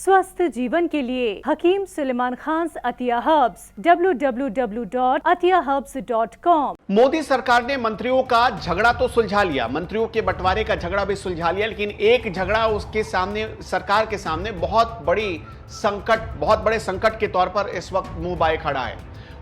स्वस्थ जीवन के लिए हकीम सुलेमान खान अतिया हर्ब्स www.atiyaherbs.com। मोदी सरकार ने मंत्रियों का झगड़ा तो सुलझा लिया, मंत्रियों के बंटवारे का झगड़ा भी सुलझा लिया, लेकिन एक झगड़ा उसके सामने, सरकार के सामने बहुत बड़े संकट के तौर पर इस वक्त मुंह बाए खड़ा है।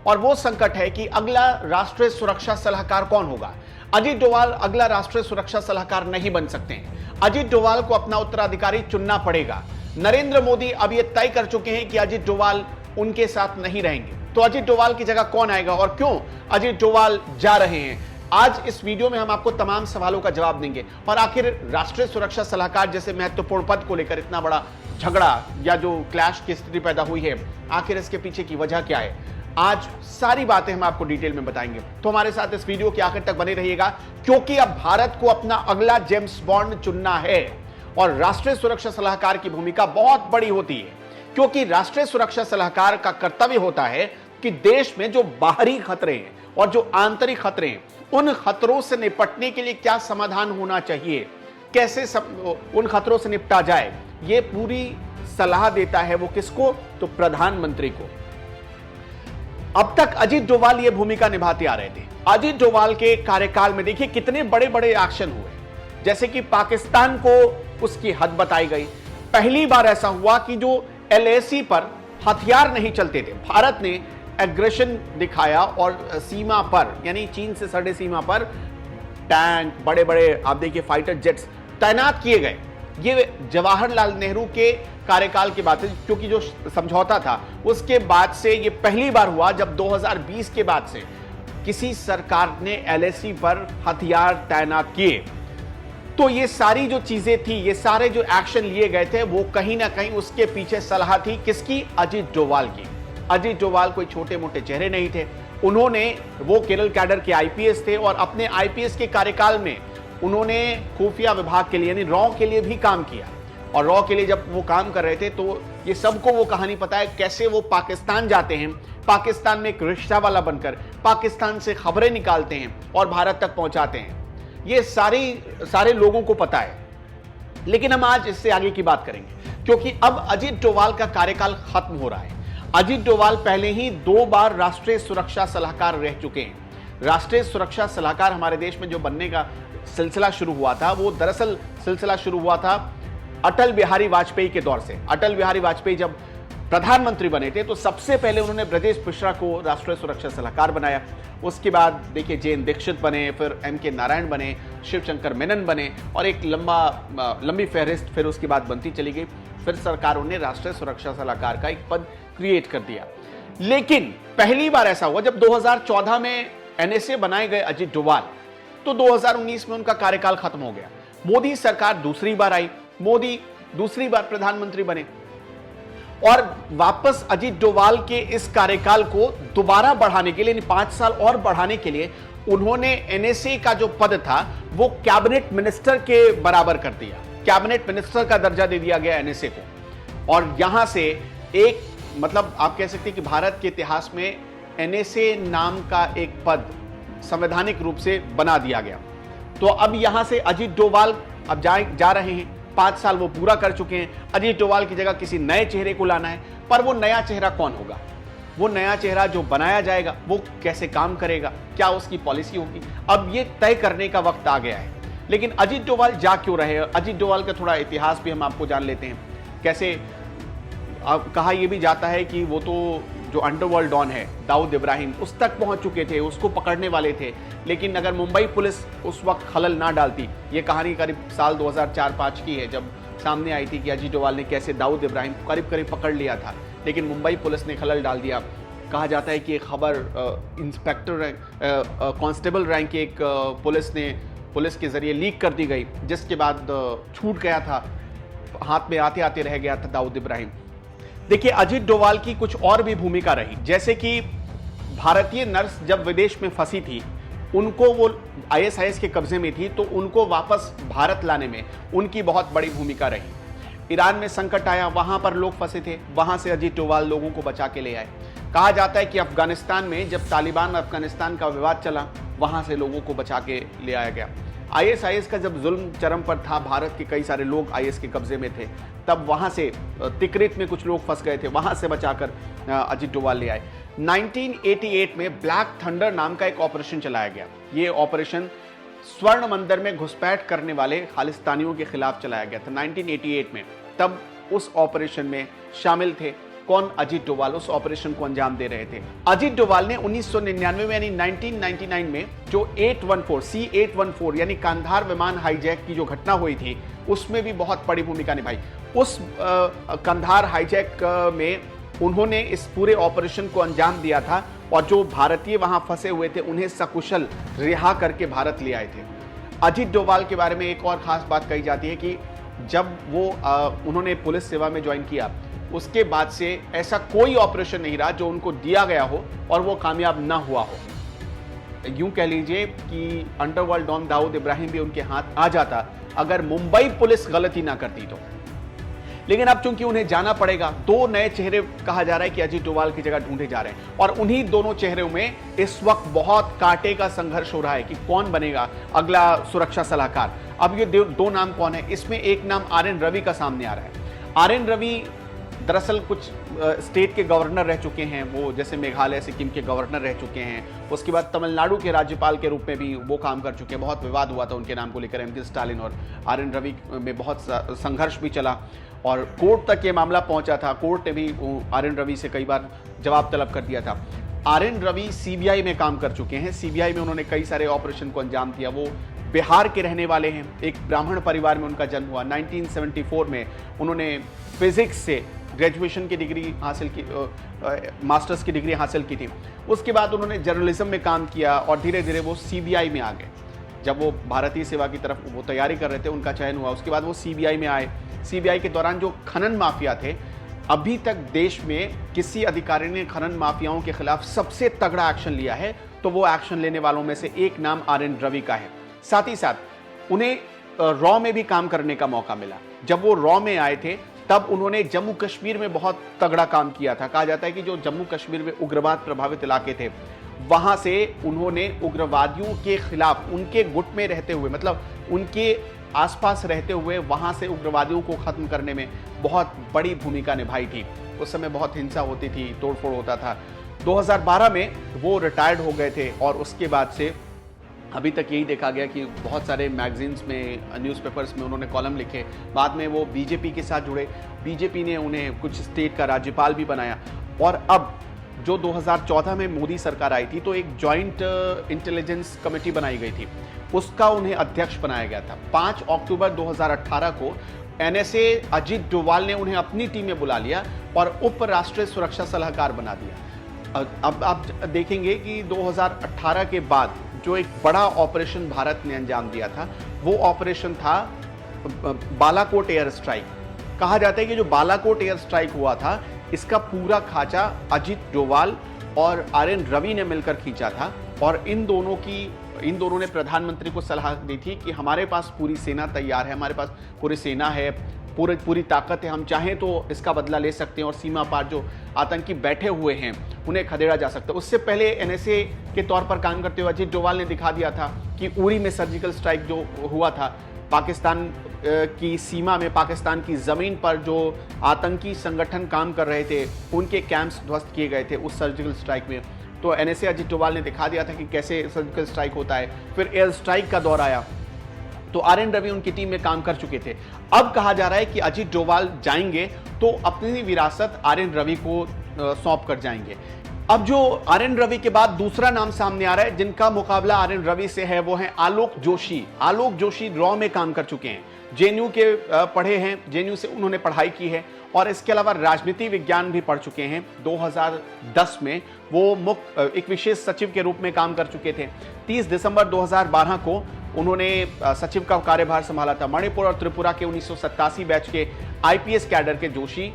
और वो संकट है कि अगला राष्ट्रीय सुरक्षा सलाहकार कौन होगा। अजीत डोभाल अगला राष्ट्रीय सुरक्षा सलाहकार नहीं बन सकते हैं। अजीत डोभाल को अपना उत्तराधिकारी चुनना पड़ेगा। नरेंद्र मोदी अब ये तय कर चुके हैं कि अजीत डोभाल उनके साथ नहीं रहेंगे। तो अजीत डोभाल की जगह कौन आएगा और क्यों अजीत डोभाल जा रहे हैं, आज इस वीडियो में हम आपको तमाम सवालों का जवाब देंगे। और आखिर राष्ट्रीय सुरक्षा सलाहकार जैसे महत्वपूर्ण पद को लेकर इतना बड़ा झगड़ा या जो क्लैश की स्थिति पैदा हुई है, आखिर इसके पीछे की वजह क्या है, आज सारी बातें हम आपको डिटेल में बताएंगे। तो हमारे साथ इस वीडियो के आखिर तक बने रहिएगा, क्योंकि अब भारत को अपना अगला जेम्स बॉन्ड चुनना है। और राष्ट्रीय सुरक्षा सलाहकार की भूमिका बहुत बड़ी होती है, क्योंकि राष्ट्रीय सुरक्षा सलाहकार का कर्तव्य होता है कि देश में जो बाहरी खतरे हैं और जो आंतरिक खतरे हैं, उन खतरों से निपटने के लिए क्या समाधान होना चाहिए, कैसे उन खतरों से निपटा जाए, ये पूरी सलाह देता है। वो किसको? तो प्रधानमंत्री को। अब तक अजीत डोभाल ये भूमिका निभाते आ रहे थे। अजीत डोभाल के कार्यकाल में देखिए कितने बड़े बड़े एक्शन हुए, जैसे कि पाकिस्तान को उसकी हद बताई गई। पहली बार ऐसा हुआ कि जो एलएसी पर हथियार नहीं चलते थे, भारत ने एग्रेशन दिखाया और सीमा पर, यानी चीन से सटे सीमा पर टैंक, बड़े बड़े आप देखिए फाइटर जेट्स तैनात किए गए। ये जवाहरलाल नेहरू के कार्यकाल की बात है, क्योंकि जो समझौता था उसके बाद से ये पहली बार हुआ जब 2020 के बाद से किसी सरकार ने एलएसी पर हथियार तैनात किए। तो ये सारी जो चीजें थी, ये सारे जो एक्शन लिए गए थे, वो कहीं ना कहीं उसके पीछे सलाह थी किसकी? अजीत डोभाल की। अजीत डोभाल कोई छोटे मोटे चेहरे नहीं थे। वो केरल कैडर के आईपीएस थे और अपने आईपीएस के कार्यकाल में उन्होंने खुफिया विभाग के लिए यानी रॉ के लिए भी काम किया। और रॉ के लिए जब वो काम कर रहे थे तो ये सबको वो कहानी पता है, कैसे वो पाकिस्तान जाते हैं, पाकिस्तान में एक रिश्ता वाला बनकर पाकिस्तान से खबरें निकालते हैं और भारत तक पहुंचाते हैं। ये सारे लोगों को पता है। लेकिन हम आज इससे आगे की बात करेंगे, क्योंकि अब अजीत डोभाल का कार्यकाल खत्म हो रहा है। अजीत डोभाल पहले ही 2 बार राष्ट्रीय सुरक्षा सलाहकार रह चुके हैं। राष्ट्रीय सुरक्षा सलाहकार हमारे देश में जो बनने का सिलसिला शुरू हुआ था, वो दरअसल सिलसिला शुरू हुआ था अटल बिहारी वाजपेयी के दौर से। अटल बिहारी वाजपेयी जब प्रधानमंत्री बने थे तो सबसे पहले उन्होंने ब्रजेश मिश्रा को राष्ट्रीय सुरक्षा सलाहकार बनाया। उसके बाद देखिए जयंत दीक्षित बने, फिर एम.के. नारायण बने, शिवशंकर मेनन बने, और एक लंबी फहरिस्त फिर उसके बाद बनती चली गई। फिर सरकारों ने राष्ट्रीय सुरक्षा सलाहकार का एक पद क्रिएट कर दिया। लेकिन पहली बार ऐसा हुआ जब 2014 में एनएसए बनाए गए अजीत डोभाल, तो 2019 में उनका कार्यकाल खत्म हो गया। मोदी सरकार दूसरी बार आई, मोदी दूसरी बार प्रधानमंत्री बने और वापस अजीत डोभाल के इस कार्यकाल को दोबारा बढ़ाने के लिए, 5 साल और बढ़ाने के लिए, उन्होंने एनएसए का जो पद था वो कैबिनेट मिनिस्टर के बराबर कर दिया। कैबिनेट मिनिस्टर का दर्जा दे दिया गया एनएसए को। और यहां से एक मतलब आप कह सकते हैं कि भारत के इतिहास में एनएसए नाम का एक पद संवैधानिक रूप से बना दिया गया। तो अब यहां से अजीत डोभाल अब जा रहे हैं, 5 साल वो पूरा कर चुके हैं। अजीत डोभाल की जगह किसी नए चेहरे को लाना है, पर वो नया चेहरा कौन होगा? वो नया चेहरा जो बनाया जाएगा वो कैसे काम करेगा, क्या उसकी पॉलिसी होगी, अब ये तय करने का वक्त आ गया है। लेकिन अजीत डोभाल जा क्यों रहे? अजीत डोभाल का थोड़ा इतिहास भी हम आपको जान लेते हैं। कैसे कहा यह भी जाता है कि वो तो जो अंडरवर्ल्ड डॉन है दाऊद इब्राहिम, उस तक पहुंच चुके थे, उसको पकड़ने वाले थे। लेकिन अगर मुंबई पुलिस उस वक्त खलल ना डालती, ये कहानी करीब साल 2004-05 की है, जब सामने आई थी कि अजीत डोभाल ने कैसे दाऊद इब्राहिम को करीब पकड़ लिया था, लेकिन मुंबई पुलिस ने खलल डाल दिया। कहा जाता है कि एक खबर इंस्पेक्टर कांस्टेबल रैंक की एक पुलिस के जरिए लीक कर दी गई, जिसके बाद छूट गया था, हाथ में आते आते रह गया था दाऊद इब्राहिम। देखिए अजीत डोभाल की कुछ और भी भूमिका रही, जैसे कि भारतीय नर्स जब विदेश में फंसी थी, उनको वो आईएसआईएस के कब्जे में थी, तो उनको वापस भारत लाने में उनकी बहुत बड़ी भूमिका रही। ईरान में संकट आया, वहां पर लोग फंसे थे, वहां से अजीत डोभाल लोगों को बचा के ले आए। कहा जाता है कि अफगानिस्तान में जब तालिबान अफगानिस्तान का विवाद चला, वहां से लोगों को बचा के ले आया गया। आईएसआईएस का जब जुल्म चरम पर था, भारत के कई सारे लोग आईएस के कब्जे में थे, तब वहां से तिकरित में कुछ लोग फंस गए थे, वहां से बचाकर अजीत डोभाल ले आए। 1988 में ब्लैक थंडर नाम का एक ऑपरेशन चलाया गया। ये ऑपरेशन स्वर्ण मंदिर में घुसपैठ करने वाले खालिस्तानियों के खिलाफ चलाया गया था 1988 में। तब उस ऑपरेशन में शामिल थे कौन? अजीत डोभाल उस ऑपरेशन को अंजाम दे रहे थे। अजीत डोभाल ने 1999 में यानी 1999 में जो C814 यानी कांधार विमान हाईजैक की जो घटना हुई थी, उसमें भी बहुत बड़ी भूमिका निभाई। उस कांधार हाईजैक में उन्होंने इस पूरे ऑपरेशन को अंजाम दिया था और जो भारतीय वहां फंसे हुए थे उन्हें सकुशल रिहा करके भारत ले आए थे। अजीत डोभाल के बारे में एक और खास बात कही जाती है कि जब वो उन्होंने पुलिस सेवा में ज्वाइन किया, उसके बाद से ऐसा कोई ऑपरेशन नहीं रहा जो उनको दिया गया हो और वो कामयाब ना हुआ हो। यूं कह लीजिए कि अंडरवर्ल्ड डॉन दाऊद इब्राहिम भी उनके हाथ आ जाता अगर मुंबई पुलिस गलती ना करती तो। लेकिन अब चूंकि उन्हें जाना पड़ेगा, दो नए चेहरे कहा जा रहा है कि अजीत डोभाल की जगह ढूंढे जा रहे हैं और उन्हीं दोनों चेहरों में इस वक्त बहुत कांटे का संघर्ष हो रहा है कि कौन बनेगा अगला सुरक्षा सलाहकार। अब ये दो नाम कौन है? इसमें एक नाम आर.एन. रवि का सामने आ रहा है। आर.एन. रवि दरअसल कुछ स्टेट के गवर्नर रह चुके हैं, वो जैसे मेघालय सिक्किम के गवर्नर रह चुके हैं। उसके बाद तमिलनाडु के राज्यपाल के रूप में भी वो काम कर चुके हैं। बहुत विवाद हुआ था उनके नाम को लेकर, एम.के. स्टालिन और आर.एन. रवि में बहुत संघर्ष भी चला और कोर्ट तक ये मामला पहुंचा था। कोर्ट ने भी आर.एन. रवि से कई बार जवाब तलब कर दिया था। आर.एन. रवि सीबीआई में काम कर चुके हैं। सीबीआई में उन्होंने कई सारे ऑपरेशन को अंजाम दिया। वो बिहार के रहने वाले हैं। एक ब्राह्मण परिवार में उनका जन्म हुआ। 1974 में उन्होंने फिजिक्स से ग्रेजुएशन की डिग्री हासिल की, मास्टर्स की डिग्री हासिल की थी। उसके बाद उन्होंने जर्नलिज्म में काम किया और धीरे धीरे वो सीबीआई में आ गए। जब वो भारतीय सेवा की तरफ वो तैयारी कर रहे थे, उनका चयन हुआ। उसके बाद वो सीबीआई में आए। सीबीआई के दौरान जो खनन माफिया थे, अभी तक देश में किसी अधिकारी ने खनन माफियाओं के खिलाफ सबसे तगड़ा एक्शन लिया है तो वो एक्शन लेने वालों में से एक नाम आर.एन. रवि का है। साथ ही साथ उन्हें रॉ में भी काम करने का मौका मिला। जब वो रॉ में आए थे तब उन्होंने जम्मू कश्मीर में बहुत तगड़ा काम किया था। कहा जाता है कि जो जम्मू कश्मीर में उग्रवाद प्रभावित इलाके थे, वहां से उन्होंने उग्रवादियों के खिलाफ उनके गुट में रहते हुए, मतलब उनके आसपास रहते हुए, वहां से उग्रवादियों को खत्म करने में बहुत बड़ी भूमिका निभाई थी। उस समय बहुत हिंसा होती थी, तोड़फोड़ होता था। 2012 में वो रिटायर्ड हो गए थे और उसके बाद से अभी तक यही देखा गया कि बहुत सारे मैगजीन्स में, न्यूज़पेपर्स में उन्होंने कॉलम लिखे। बाद में वो बीजेपी के साथ जुड़े। बीजेपी ने उन्हें कुछ स्टेट का राज्यपाल भी बनाया और अब जो 2014 में मोदी सरकार आई थी तो एक जॉइंट इंटेलिजेंस कमेटी बनाई गई थी, उसका उन्हें अध्यक्ष बनाया गया था। 5 अक्टूबर 2018 को एनएसए अजीत डोभाल ने उन्हें अपनी टीम में बुला लिया और उप राष्ट्रीय सुरक्षा सलाहकार बना दिया। अब आप देखेंगे कि 2018 के बाद जो एक बड़ा ऑपरेशन भारत ने अंजाम दिया था, वो ऑपरेशन था बालाकोट एयर स्ट्राइक। कहा जाता है कि जो बालाकोट एयर स्ट्राइक हुआ था, इसका पूरा खाचा अजीत डोभाल और आर.एन. रवि ने मिलकर खींचा था और इन दोनों ने प्रधानमंत्री को सलाह दी थी कि हमारे पास पूरी सेना तैयार है, हमारे पास पूरी सेना है, पूरी ताकत है, हम चाहें तो इसका बदला ले सकते हैं और सीमा पार जो आतंकी बैठे हुए हैं उन्हें खदेड़ा जा सकता है। उससे पहले एनएसए के तौर पर काम करते हुए अजीत डोभाल ने दिखा दिया था कि उरी में सर्जिकल स्ट्राइक जो हुआ था, पाकिस्तान की सीमा में, पाकिस्तान की ज़मीन पर जो आतंकी संगठन काम कर रहे थे, उनके कैंप्स ध्वस्त किए गए थे उस सर्जिकल स्ट्राइक में। तो एनएसए अजीत डोभाल ने दिखा दिया था कि कैसे सर्जिकल स्ट्राइक होता है। फिर एयर स्ट्राइक का दौर आया तो आर.एन. रवि उनकी टीम में काम कर चुके थे। अब कहा जा रहा है कि अजीत डोभाल जाएंगे तो अपनी विरासत आर.एन. रवि को सौंप कर जाएंगे। अब जो आर.एन. रवि के बाद दूसरा नाम सामने आ रहा है जिनका मुकाबला आर.एन. रवि से है, वो है आलोक जोशी। आलोक जोशी रॉ में काम कर चुके हैं, जेएनयू के पढ़े हैं, जेएनयू से उन्होंने पढ़ाई की है और इसके अलावा राजनीति विज्ञान भी पढ़ चुके हैं। 2010 में वो एक विशेष सचिव के रूप में काम कर चुके थे। 30 दिसंबर 2012 को उन्होंने सचिव का कार्यभार संभाला था। मणिपुर और त्रिपुरा के 1987 बैच के आईपीएस कैडर के जोशी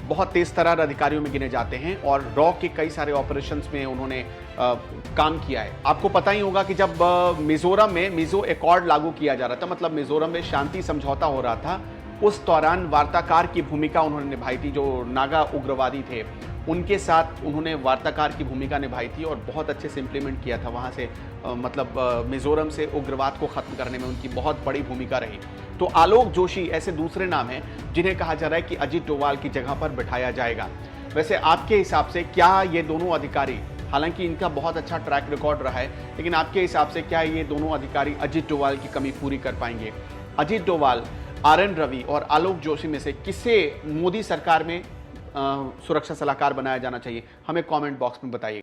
बहुत तेज तर्रार अधिकारियों में गिने जाते हैं और रॉ के कई सारे ऑपरेशंस में उन्होंने काम किया है। आपको पता ही होगा कि जब मिजोरम में मिजो एकॉर्ड लागू किया जा रहा था, मतलब मिजोरम में शांति समझौता हो रहा था, उस दौरान वार्ताकार की भूमिका उन्होंने निभाई थी। जो नागा उग्रवादी थे उनके साथ उन्होंने वार्ताकार की भूमिका निभाई थी और बहुत अच्छे से इम्प्लीमेंट किया था। वहाँ से मिजोरम से उग्रवाद को ख़त्म करने में उनकी बहुत बड़ी भूमिका रही। तो आलोक जोशी ऐसे दूसरे नाम हैं जिन्हें कहा जा रहा है कि अजीत डोभाल की जगह पर बिठाया जाएगा। वैसे आपके हिसाब से क्या ये दोनों अधिकारी, हालांकि इनका बहुत अच्छा ट्रैक रिकॉर्ड रहा है, लेकिन आपके हिसाब से क्या ये दोनों अधिकारी अजीत डोभाल की कमी पूरी कर पाएंगे? अजीत डोभाल, आर.एन. रवि और आलोक जोशी में से किसे मोदी सरकार में सुरक्षा सलाहकार बनाया जाना चाहिए? हमें कमेंट बॉक्स में बताइए।